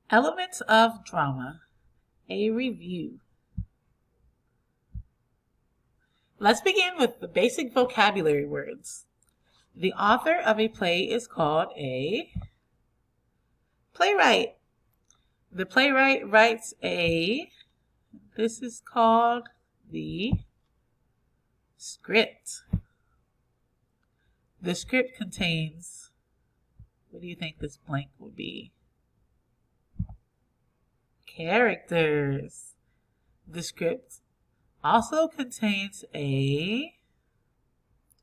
Elements of drama, a review. Let's begin with the basic vocabulary words. The author of a play is called a playwright. The playwright writes this is called the script. The script contains, what do you think this blank would be? Characters. The script also contains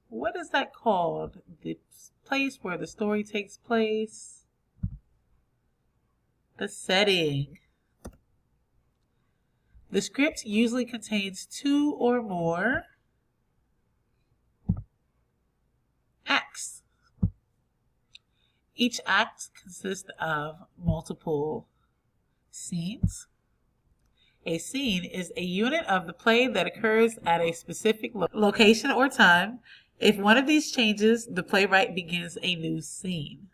what is that called? The place where the story takes place? The setting. The script usually contains 2 or more acts. Each act consists of multiple scenes. A scene is a unit of the play that occurs at a specific location or time. If one of these changes, the playwright begins a new scene.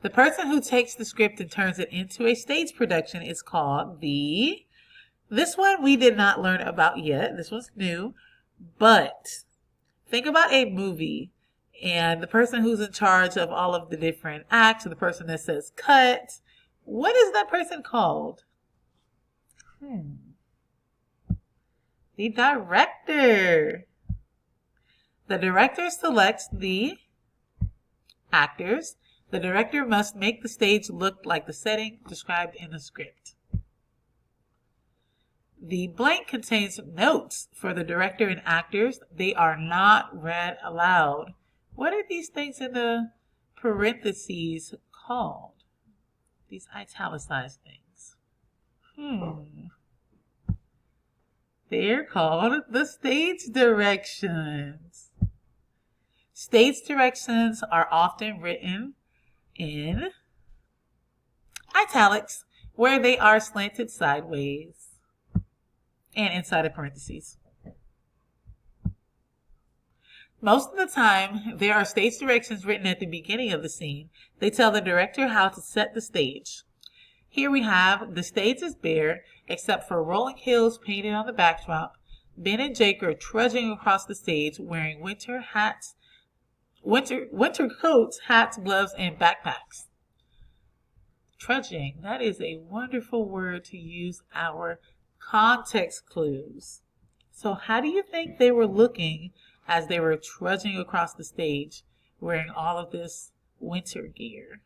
The person who takes the script and turns it into a stage production is called this one we did not learn about yet. This one's new, but think about a movie and the person who's in charge of all of the different acts, or the person that says cut. What is that person called? The director. The director selects the actors. The director must make the stage look like the setting described in the script. The blank contains notes for the director and actors. They are not read aloud. What are these things in the parentheses called? These italicized things. They're called the stage directions. Stage directions are often written in italics, where they are slanted sideways and inside of parentheses. Most of the time, there are stage directions written at the beginning of the scene. They tell the director how to set the stage. Here we have, the stage is bare, except for rolling hills painted on the backdrop. Ben and Jake are trudging across the stage wearing winter coats, hats, gloves, and backpacks. Trudging, that is a wonderful word to use our context clues. So how do you think they were looking as they were trudging across the stage wearing all of this winter gear?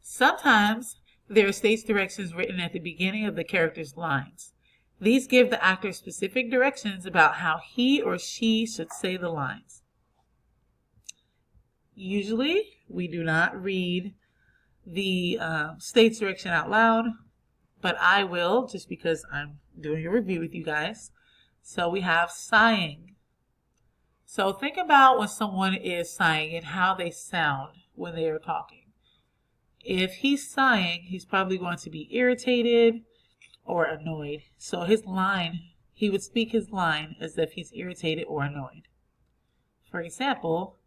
Sometimes there are stage directions written at the beginning of the character's lines. These give the actor specific directions about how he or she should say the lines. Usually, we do not read the stage direction out loud, but I will, just because I'm doing a review with you guys. So we have sighing. So think about when someone is sighing and how they sound when they are talking. If he's sighing, he's probably going to be irritated or annoyed. So he would speak his line as if he's irritated or annoyed. For example,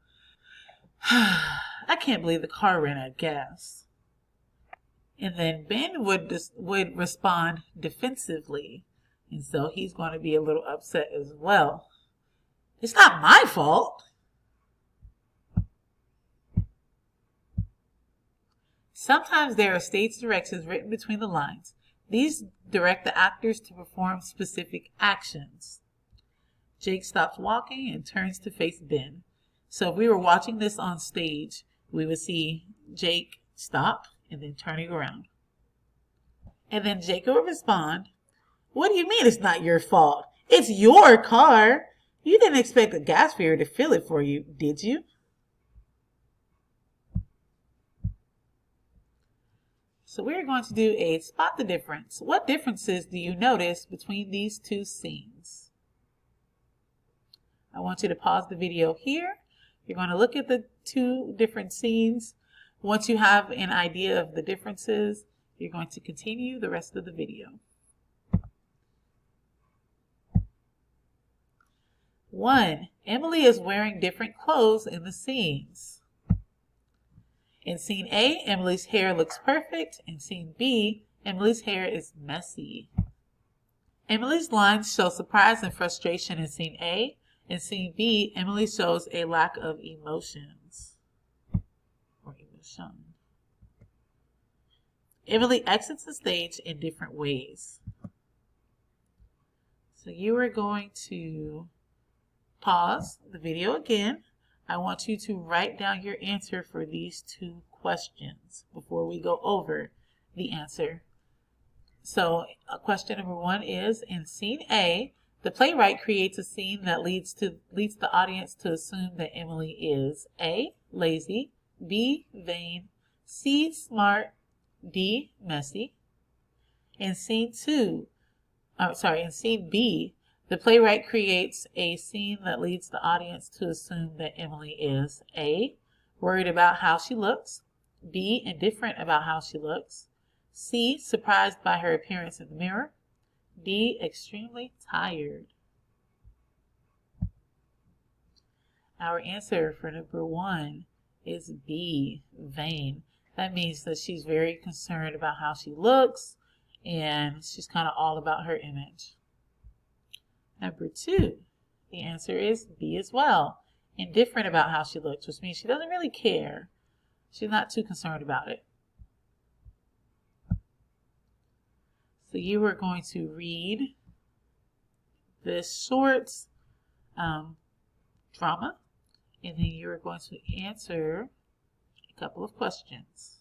I can't believe the car ran out of gas. And then Ben would respond defensively. And so he's going to be a little upset as well. It's not my fault. Sometimes there are stage directions written between the lines. These direct the actors to perform specific actions. Jake stops walking and turns to face Ben. So if we were watching this on stage, we would see Jake stop and then turning around. And then Jake would respond, "What do you mean it's not your fault? It's your car. You didn't expect a gas fare to fill it for you, did you?" So we're going to do a spot the difference. What differences do you notice between these two scenes? I want you to pause the video here. You're going to look at the two different scenes. Once you have an idea of the differences, you're going to continue the rest of the video. 1, Emily is wearing different clothes in the scenes. In scene A, Emily's hair looks perfect. In scene B, Emily's hair is messy. Emily's lines show surprise and frustration in scene A. In scene B, Emily shows a lack of emotions or emotion. Emily exits the stage in different ways. So you are going to pause the video again. I want you to write down your answer for these 2 questions before we go over the answer. So question number 1 is, in scene A, the playwright creates a scene that leads the audience to assume that Emily is A, lazy, B, vain, C, smart, D, messy. In scene B, the playwright creates a scene that leads the audience to assume that Emily is A, worried about how she looks, B, indifferent about how she looks, C, surprised by her appearance in the mirror, D, extremely tired. Our answer for number 1 is B, vain. That means that she's very concerned about how she looks and she's kind of all about her image. Number 2, the answer is B as well. Indifferent about how she looks, which means she doesn't really care. She's not too concerned about it. So you are going to read this short drama, and then you are going to answer a couple of questions.